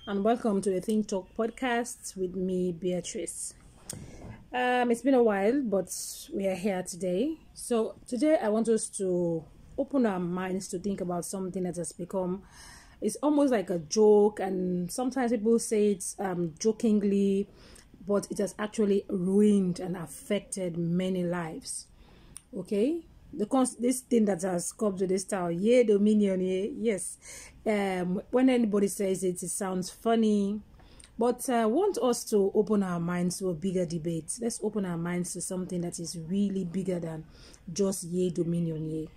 and welcome to the Think Talk podcast with me, Beatrice. It's been a while, but we are here today. So today I want us to open our minds to think about something that has become, it's almost like a joke, and sometimes people say it jokingly, but it has actually ruined and affected many lives. Okay? This thing that has come to this town, Yea Dominion Yea, yes. When anybody says it, it sounds funny, but I want us to open our minds to a bigger debate. Let's open our minds to something that is really bigger than just Yea Dominion Yea.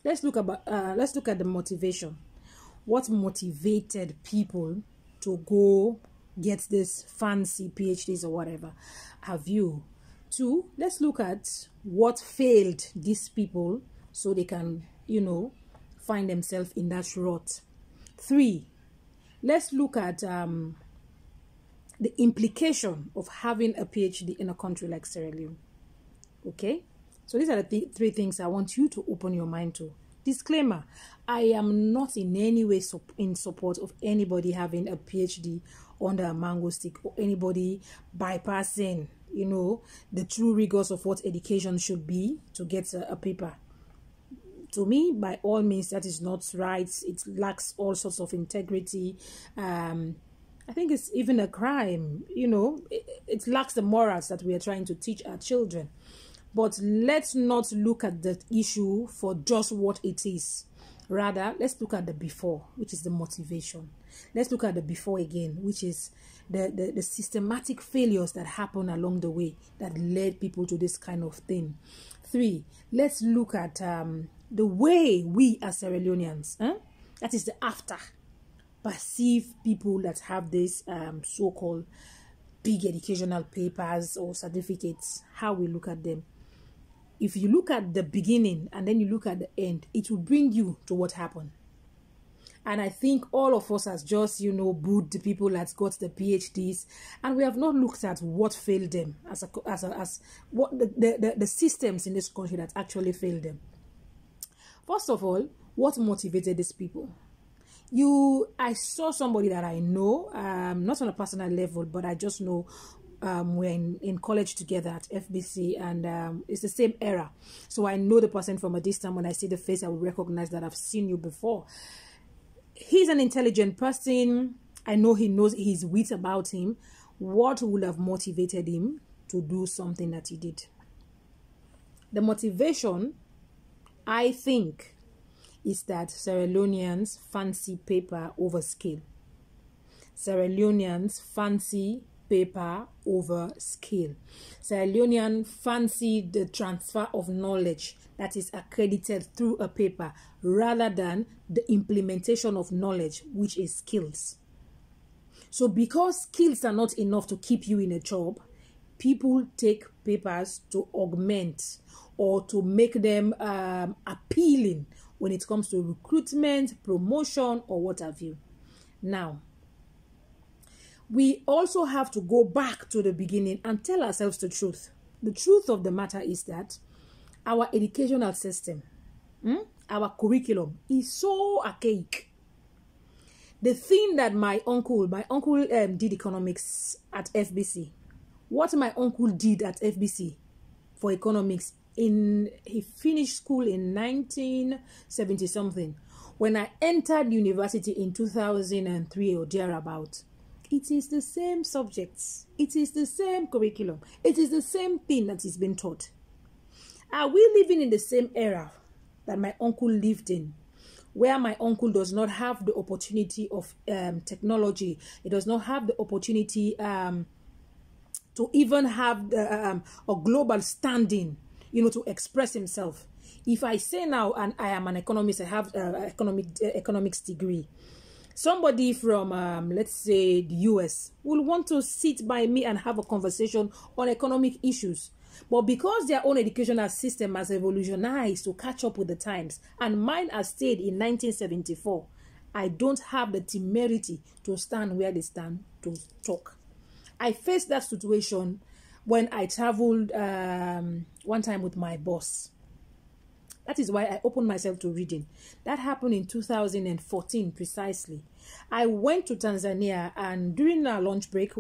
Let's look at the motivation. What motivated people to go get this fancy PhDs or whatever have you? 2, let's look at what failed these people so they can, find themselves in that rut. 3, let's look at the implication of having a PhD in a country like Sierra Leone. Okay? So these are the 3 things I want you to open your mind to. Disclaimer, I am not in any way in support of anybody having a PhD under a mango stick or anybody bypassing the true rigors of what education should be to get a paper. To me, by all means, that is not right. It lacks all sorts of integrity. I think it's even a crime. It lacks the morals that we are trying to teach our children. But let's not look at the issue for just what it is. Rather, let's look at the before, which is the motivation. Let's look at the before again, which is the systematic failures that happen along the way that led people to this kind of thing. 3, let's look at the way we as Sierra Leoneans, that is the after, perceive people that have this so-called big educational papers or certificates, how we look at them. If you look at the beginning and then you look at the end, it will bring you to what happened. And I think all of us has just, booed the people that got the PhDs, and we have not looked at what failed them as what the systems in this country that actually failed them. First of all, what motivated these people? I saw somebody that I know, not on a personal level, but I just know. We're in college together at FBC, and it's the same era. So I know the person from a distance. When I see the face, I will recognize that I've seen you before. He's an intelligent person. I know he knows his wit about him. What would have motivated him to do something that he did? The motivation, I think, is that Sierra Leoneans fancy paper over skill. Sierra Leoneans fancy paper over skill. Sierra Leonean fancy the transfer of knowledge that is accredited through a paper rather than the implementation of knowledge, which is skills. So because skills are not enough to keep you in a job, people take papers to augment or to make them appealing when it comes to recruitment, promotion, or what have you. Now, we also have to go back to the beginning and tell ourselves the truth. The truth of the matter is that our educational system, our curriculum is so archaic. The thing that my uncle did economics at FBC. What my uncle did at FBC for economics, he finished school in 1970 something. When I entered university in 2003 or thereabout, it is the same subjects. It is the same curriculum. It is the same thing that is being taught. Are we living in the same era that my uncle lived in, where my uncle does not have the opportunity of technology? He does not have the opportunity to even have a global standing, to express himself. If I say now, and I am an economist, I have an economics degree, somebody from, let's say, the US will want to sit by me and have a conversation on economic issues. But because their own educational system has evolutionized to catch up with the times, and mine has stayed in 1974, I don't have the temerity to stand where they stand to talk. I faced that situation when I traveled one time with my boss. That is why I opened myself to reading. That happened in 2014 precisely. I went to Tanzania, and during our lunch break,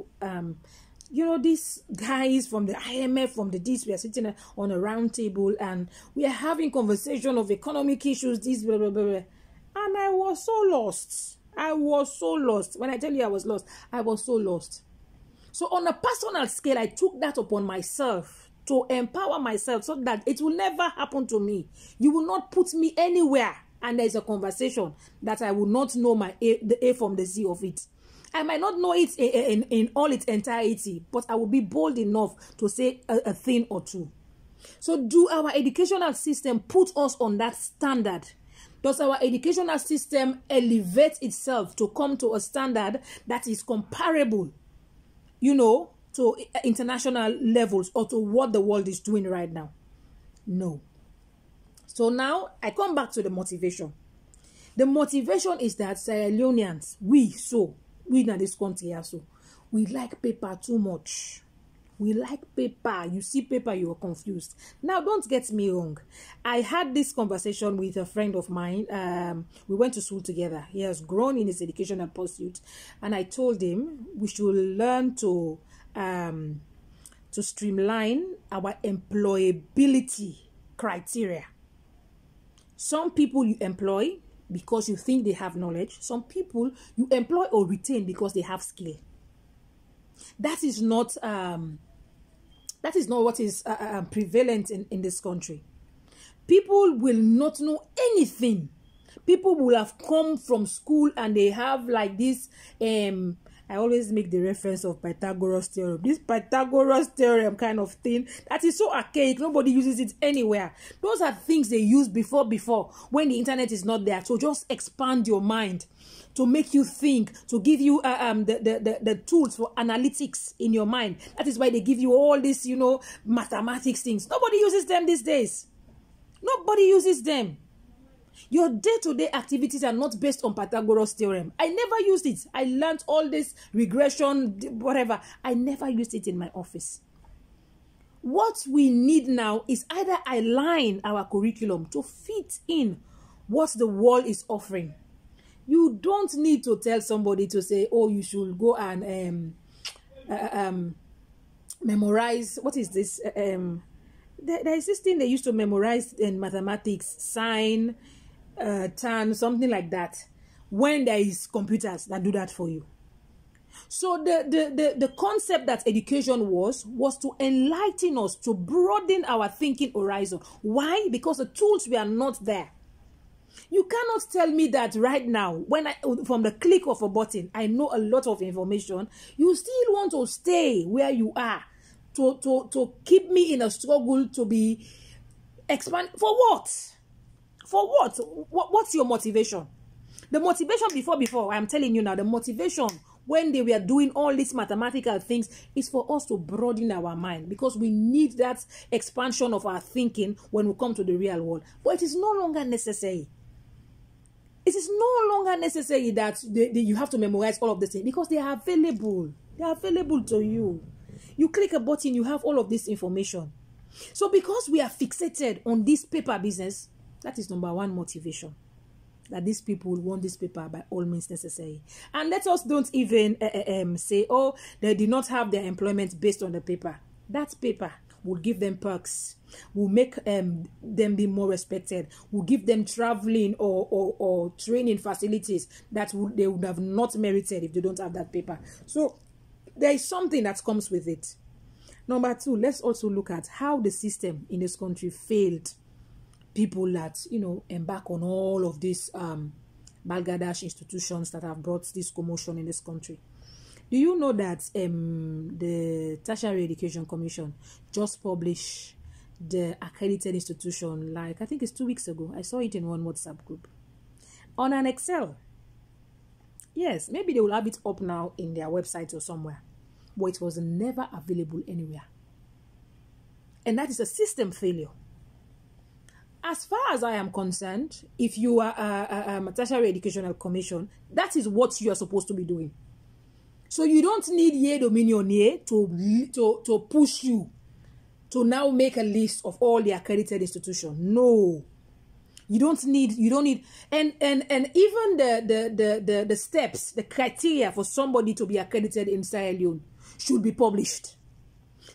these guys from the IMF, from the this, we are sitting on a round table and we are having conversation of economic issues, this, blah, blah, blah, blah. And I was so lost. I was so lost. When I tell you I was lost, I was so lost. So on a personal scale, I took that upon myself to empower myself so that it will never happen to me. You will not put me anywhere and there is a conversation that I will not know the A from the Z of it. I might not know it in all its entirety, but I will be bold enough to say a thing or two. So do our educational system put us on that standard? Does our educational system elevate itself to come to a standard that is comparable, to international levels or to what the world is doing right now? No. So now I come back to the motivation. The motivation is that Sierra Leoneans, we in this country also, we like paper too much. We like paper. You see paper, you are confused. Now, don't get me wrong. I had this conversation with a friend of mine. We went to school together. He has grown in his educational pursuit. And I told him we should learn to streamline our employability criteria. Some people you employ because you think they have knowledge. Some people you employ or retain because they have skill. That is not what is prevalent in this country. People will not know anything. People will have come from school and they have like this. I always make the reference of Pythagoras theorem. This Pythagoras theorem kind of thing that is so archaic. Nobody uses it anywhere. Those are things they used before when the internet is not there. So just expand your mind to make you think, to give you the tools for analytics in your mind. That is why they give you all this, mathematics things. Nobody uses them these days. Nobody uses them. Your day-to-day activities are not based on Pythagoras theorem. I never used it. I learned all this regression, whatever. I never used it in my office. What we need now is either align our curriculum to fit in what the world is offering. You don't need to tell somebody to say, oh, you should go and memorize. What is this? There is this thing they used to memorize in mathematics, sine, tan, something like that. When there is computers that do that for you. So the concept that education was to enlighten us, to broaden our thinking horizon. Why? Because the tools were not there. You cannot tell me that right now, from the click of a button, I know a lot of information. You still want to stay where you are, to keep me in a struggle to be expand. For what? For what? What's your motivation? The motivation before, I'm telling you now, the motivation when they were doing all these mathematical things is for us to broaden our mind, because we need that expansion of our thinking when we come to the real world. But it is no longer necessary. It is no longer necessary that you have to memorize all of this thing, because they are available. They are available to you. You click a button, you have all of this information. So because we are fixated on this paper business, that is number one motivation. That these people want this paper by all means necessary. And let us don't even say, oh, they did not have their employment based on the paper. That paper will give them perks, will make them be more respected, will give them traveling or training facilities that they would have not merited if they don't have that paper. So there is something that comes with it. Number two, let's also look at how the system in this country failed people that, embark on all of these Bangladesh institutions that have brought this commotion in this country. Do you know that the Tertiary Education Commission just published the accredited institution, like, I think it's 2 weeks ago. I saw it in one WhatsApp group. On an Excel. Yes, maybe they will have it up now in their website or somewhere. But it was never available anywhere. And that is a system failure. As far as I am concerned, if you are a Tertiary Educational Commission, that is what you are supposed to be doing. So you don't need Yea Dominion Yea to push you to now make a list of all the accredited institutions. No. You don't need, and even the steps, the criteria for somebody to be accredited in Sierra Leone should be published.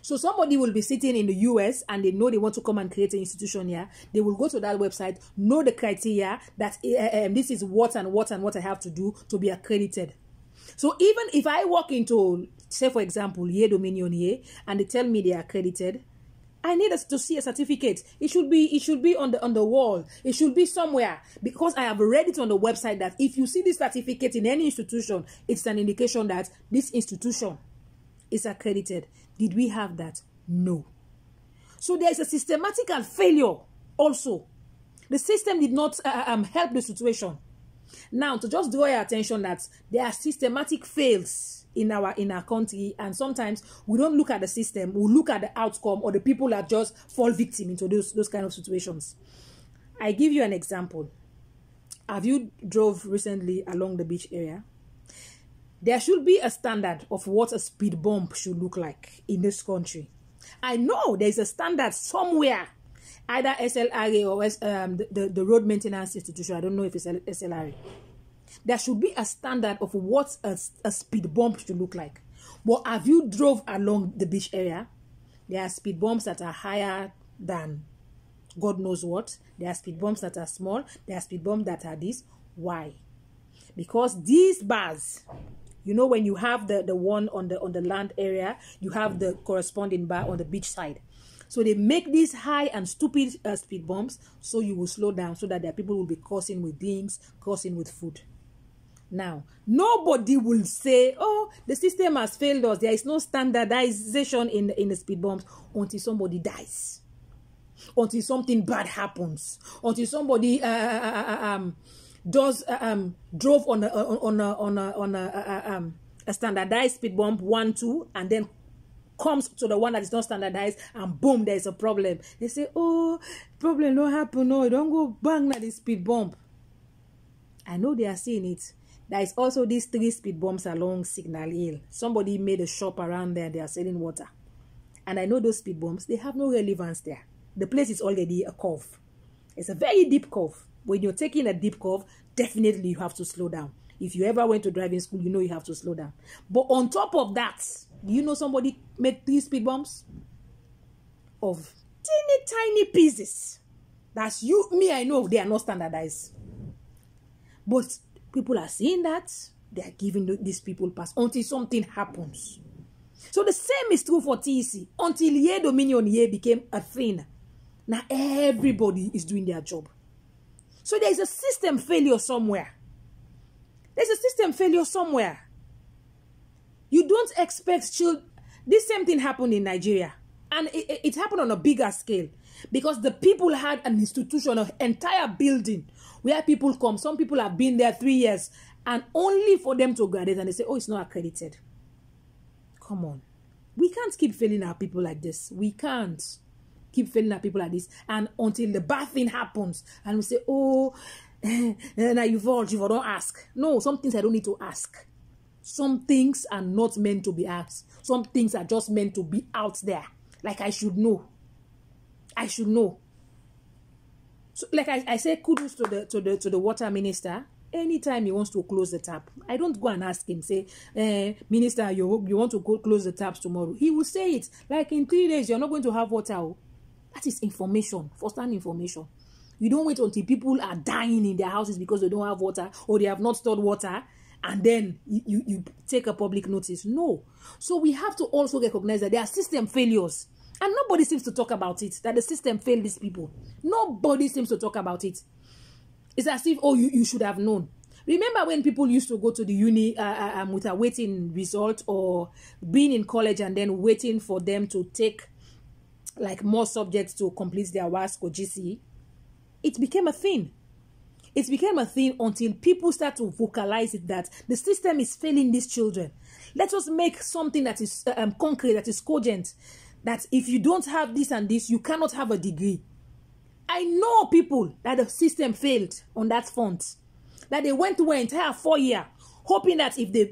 So somebody will be sitting in the US and they know they want to come and create an institution here. They will go to that website, know the criteria that this is what and what I have to do to be accredited. So even if I walk into, say for example, Yea Dominion Yea, and they tell me they are accredited, I need us to see a certificate. It should be on the wall. It should be somewhere, because I have read it on the website that if you see this certificate in any institution, it's an indication that this institution is accredited. Did we have that? No. So there is a systematical failure also. The system did not help the situation. Now, to just draw your attention that there are systematic fails in our country, and sometimes we don't look at the system, we look at the outcome, or the people that just fall victim into those kind of situations. I give you an example. Have you drove recently along the beach area? There should be a standard of what a speed bump should look like in this country. I know there is a standard somewhere, either SLRA or the Road Maintenance Institution. I don't know if it's SLRA. There should be a standard of what a speed bump should look like. But have you drove along the beach area? There are speed bumps that are higher than God knows what. There are speed bumps that are small. There are speed bumps that are this. Why? Because these bars, you know, when you have the one on the land area, you have the corresponding bar on the beach side. So they make these high and stupid speed bumps so you will slow down, so that their people will be crossing with drinks, crossing with food. Now, nobody will say, oh, the system has failed us. There is no standardization in the speed bumps until somebody dies, until something bad happens, until somebody drove on a standardized speed bump 1, 2, and then comes to the one that is not standardized, and boom, there is a problem. They say, oh, problem don't happen. No, don't go bang at the speed bump. I know they are seeing it. There is also these 3 speed bumps along Signal Hill. Somebody made a shop around there. They are selling water. And I know those speed bumps, they have no relevance there. The place is already a curve. It's a very deep curve. When you're taking a deep curve, definitely you have to slow down. If you ever went to driving school, you know you have to slow down. But on top of that, do you know somebody made 3 speed bumps of teeny tiny pieces? That's me, I know they are not standardized. But people are seeing that. They are giving these people pass until something happens. So the same is true for TEC. Until Yea Dominion Yea became a thing, now everybody is doing their job. So there is a system failure somewhere. There's a system failure somewhere. You don't expect children. This same thing happened in Nigeria. And it happened on a bigger scale. Because the people had an institution, an entire building where people come. Some people have been there 3 years. And only for them to graduate and they say, oh, it's not accredited. Come on. We can't keep failing our people like this. We can't keep failing our people like this. And until the bad thing happens. And we say, oh, now you've all don't ask. No, some things I don't need to ask. Some things are not meant to be asked. Some things are just meant to be out there. Like I should know. I should know. So, like I say, kudos to the water minister. Anytime he wants to close the tap, I don't go and ask him, say, Minister, you want to go close the taps tomorrow. He will say it. Like in 3 days, you're not going to have water. That is information, first-hand information. You don't wait until people are dying in their houses because they don't have water or they have not stored water, and then you take a public notice. No. So we have to also recognize that there are system failures. And nobody seems to talk about it, that the system failed these people. Nobody seems to talk about it. It's as if, oh, you should have known. Remember when people used to go to the uni with a waiting result, or being in college and then waiting for them to take like more subjects to complete their WASC or GCE? It became a thing. It became a thing until people start to vocalize it, that the system is failing these children. Let us make something that is concrete, that is cogent, that if you don't have this and this, you cannot have a degree. I know people that the system failed on that front, that they went through an entire 4 year, hoping that if they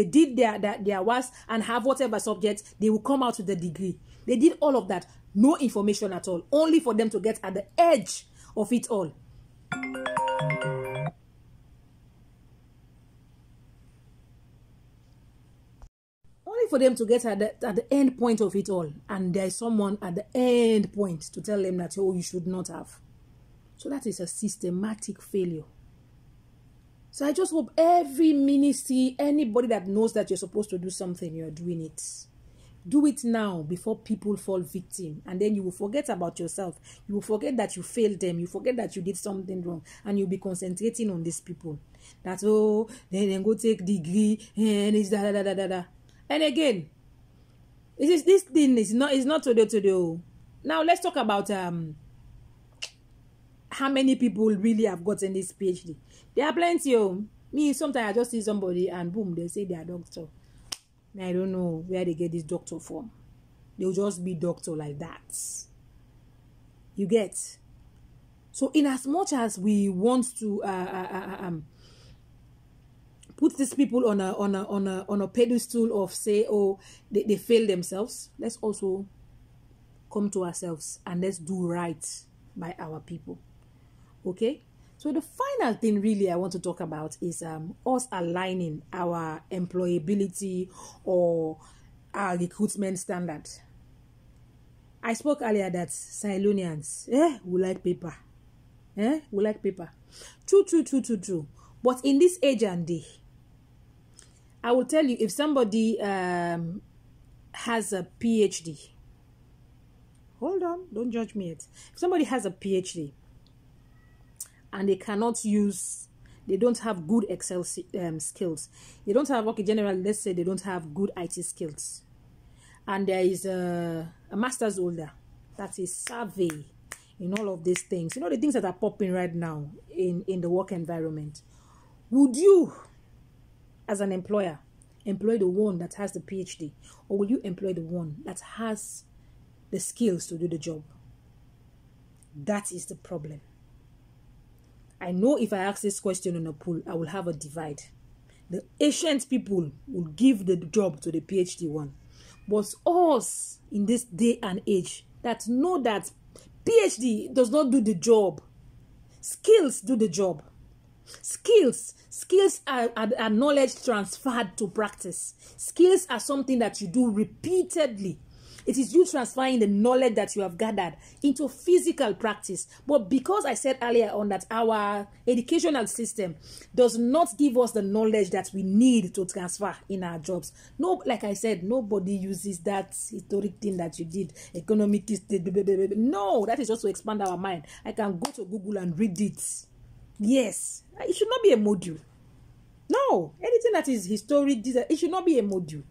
did their WASC and have whatever subject, they will come out with the degree. They did all of that, no information at all, only for them to get at the edge of it all. Only for them to get at the end point of it all, and there is someone at the end point to tell them that, oh, you should not have. So that is a systematic failure. So I just hope every ministry, anybody that knows that you're supposed to do something, you're doing it. Do it now before people fall victim. And then you will forget about yourself. You will forget that you failed them. You forget that you did something wrong. And you'll be concentrating on these people. That, oh, then go take degree. And it's da. And again, this thing is not today. Now let's talk about how many people really have gotten this PhD. There are plenty. Me, sometimes I just see somebody and boom, they say they are doctor. I don't know where they get this doctor from. They'll just be doctor like that. You get? So in as much as we want to put these people on a pedestal of, say, oh, they fail themselves, let's also come to ourselves and let's do right by our people. Okay? So the final thing really I want to talk about is us aligning our employability or our recruitment standard. I spoke earlier that Cylonians, we like paper. We like paper. True. But in this age and day, I will tell you, if somebody has a PhD, hold on, don't judge me yet. If somebody has a PhD, and they cannot use, they don't have good Excel skills. They don't have, okay, generally, let's say they don't have good IT skills. And there is a master's holder that is savvy in all of these things. You know, the things that are popping right now in the work environment. Would you, as an employer, employ the one that has the PhD? Or will you employ the one that has the skills to do the job? That is the problem. I know if I ask this question on a poll, I will have a divide. The ancient people will give the job to the PhD one. But us, in this day and age, that know that PhD does not do the job. Skills do the job. Skills are knowledge transferred to practice. Skills are something that you do repeatedly. It is you transferring the knowledge that you have gathered into physical practice. But because I said earlier on that our educational system does not give us the knowledge that we need to transfer in our jobs. No, like I said, nobody uses that historic thing that you did. Economic history. No, that is just to expand our mind. I can go to Google and read it. Yes, it should not be a module. No, anything that is historic, it should not be a module.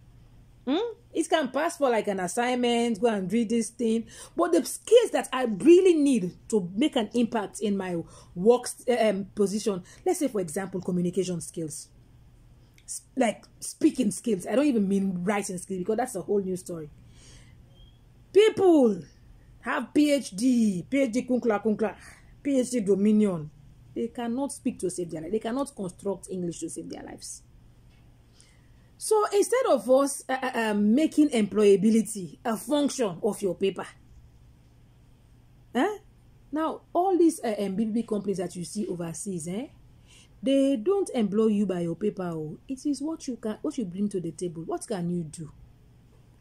It can pass for like an assignment, go and read this thing. But the skills that I really need to make an impact in my work position, let's say, for example, communication skills, like speaking skills. I don't even mean writing skills, because that's a whole new story. People have PhD kunkla, PhD Dominion. They cannot speak to save their life. They cannot construct English to save their lives. So instead of us making employability a function of your paper, now all these BBB companies that you see overseas, they don't employ you by your paper. Oh. It is what you bring to the table. What can you do?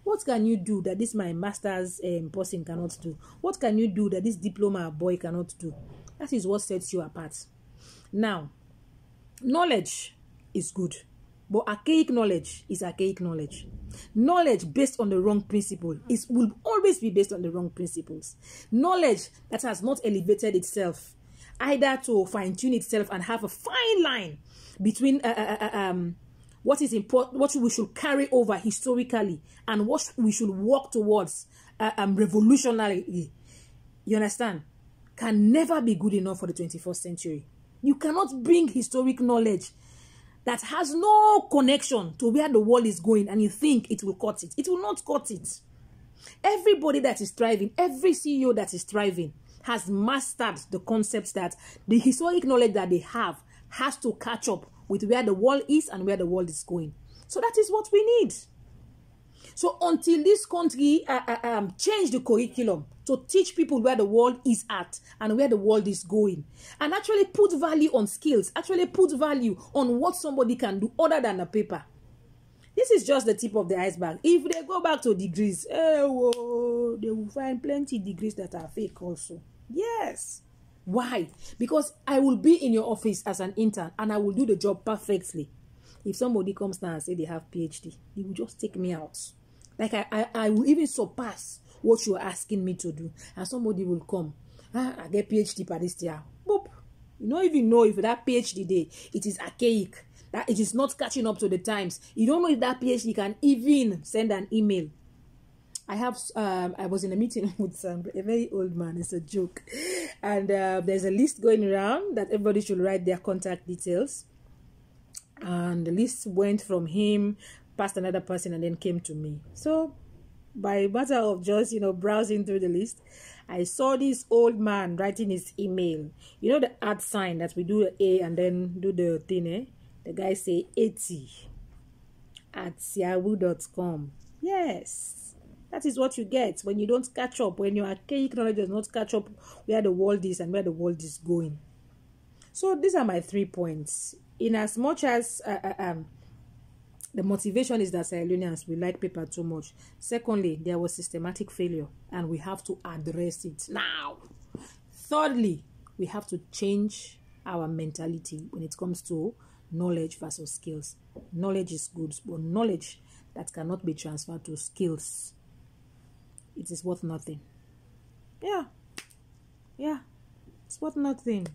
What can you do that this my master's person cannot do? What can you do that this diploma boy cannot do? That is what sets you apart. Now, knowledge is good. But archaic knowledge is archaic knowledge. Knowledge based on the wrong principle will always be based on the wrong principles. Knowledge that has not elevated itself, either to fine-tune itself and have a fine line between what is important, what we should carry over historically, and what we should work towards revolutionarily. You understand? Can never be good enough for the 21st century. You cannot bring historic knowledge that has no connection to where the world is going and you think it will cut it. It will not cut it. Everybody that is thriving, every CEO that is thriving has mastered the concepts that the historic knowledge that they have has to catch up with where the world is and where the world is going. So that is what we need. So until this country change the curriculum to teach people where the world is at and where the world is going, and actually put value on skills, actually put value on what somebody can do other than a paper. This is just the tip of the iceberg. If they go back to degrees, they will find plenty degrees that are fake also. Yes. Why? Because I will be in your office as an intern and I will do the job perfectly. If somebody comes now and say they have PhD, they will just take me out. Like I will even surpass what you're asking me to do. And somebody will come. I get PhD per this year. Boop. You don't even know if that PhD day, it is archaic. That it is not catching up to the times. You don't know if that PhD can even send an email. I was in a meeting with a very old man. It's a joke. And there's a list going around that everybody should write their contact details. And the list went from him, past another person, and then came to me. So, by matter of just, browsing through the list, I saw this old man writing his email. You know the @ sign that we do the A and then do the thing, eh? The guy say 80@yahoo.com. Yes. That is what you get when you don't catch up, when your archaic knowledge does not catch up where the world is and where the world is going. So these are my 3 points. In as much as the motivation is that Sierra Leoneans, we like paper too much. Secondly, there was systematic failure and we have to address it now. Thirdly, we have to change our mentality when it comes to knowledge versus skills. Knowledge is good, but knowledge that cannot be transferred to skills, it is worth nothing. Yeah, it's worth nothing.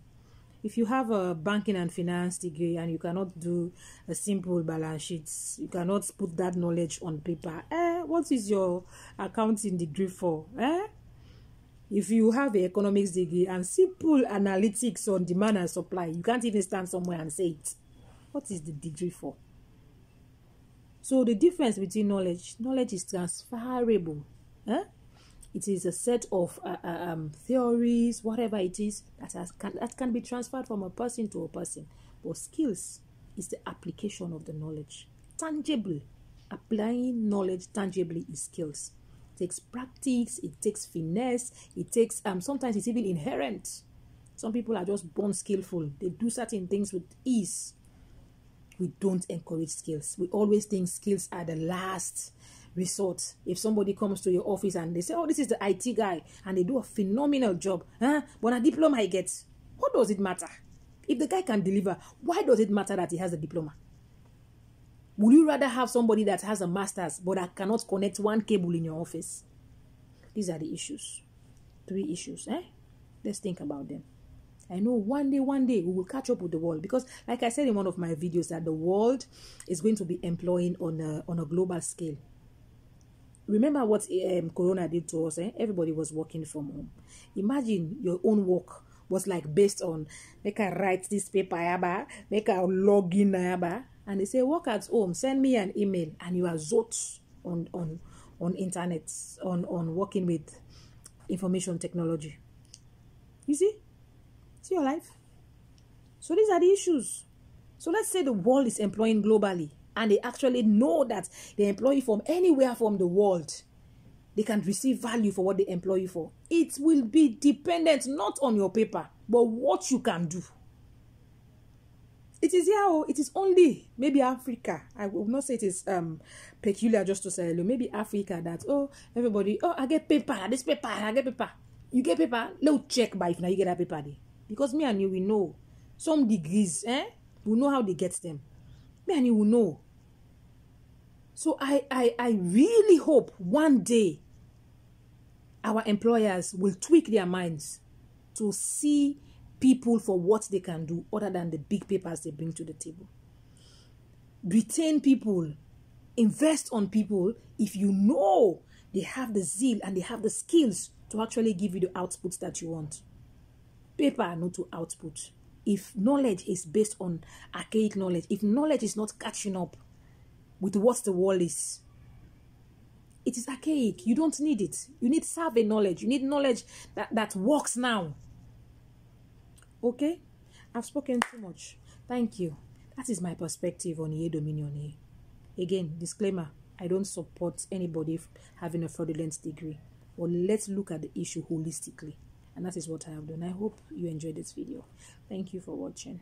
If you have a banking and finance degree and you cannot do a simple balance sheet, you cannot put that knowledge on paper, what is your accounting degree for? If you have an economics degree and simple analytics on demand and supply, you can't even stand somewhere and say it. What is the degree for? So the difference between knowledge is transferable. It is a set of theories, whatever it is, that can be transferred from a person to a person. But skills is the application of the knowledge. Tangible. Applying knowledge tangibly is skills. It takes practice, it takes finesse, it takes, sometimes it's even inherent. Some people are just born skillful. They do certain things with ease. We don't encourage skills. We always think skills are the last resort. If somebody comes to your office and they say, oh, this is the IT guy, and they do a phenomenal job, but a diploma he gets, what does it matter? If the guy can deliver, why does it matter that he has a diploma? Would you rather have somebody that has a master's but that cannot connect one cable in your office? These are the issues. 3 issues. Let's think about them. I know one day we will catch up with the world, because like I said in one of my videos, that the world is going to be employing on a global scale. Remember what Corona did to us? Everybody was working from home. Imagine your own work was like based on, make I write this paper, make I log in, and they say work at home, send me an email, and you are zot on internet, on working with information technology. You see your life. So these are the issues. So let's say the world is employing globally, and they actually know that they employ you from anywhere from the world. They can receive value for what they employ you for. It will be dependent not on your paper, but what you can do. It is here. It is only maybe Africa. I will not say it is peculiar just to say, maybe Africa that, everybody, I get paper, this paper, I get paper. You get paper, let's check by if now you get that paper there. Because me and you, we know some degrees, we know how they get them. Me and you will know. So I really hope one day our employers will tweak their minds to see people for what they can do other than the big papers they bring to the table. Retain people. Invest on people if you know they have the zeal and they have the skills to actually give you the outputs that you want. Paper, not to output. If knowledge is based on archaic knowledge, if knowledge is not catching up with what the world is, it is archaic. You don't need it. You need survey knowledge. You need knowledge that works now. Okay? I've spoken too much. Thank you. That is my perspective on Yea Dominion Yea. Again, disclaimer. I don't support anybody having a fraudulent degree. But let's look at the issue holistically. And that is what I have done. I hope you enjoyed this video. Thank you for watching.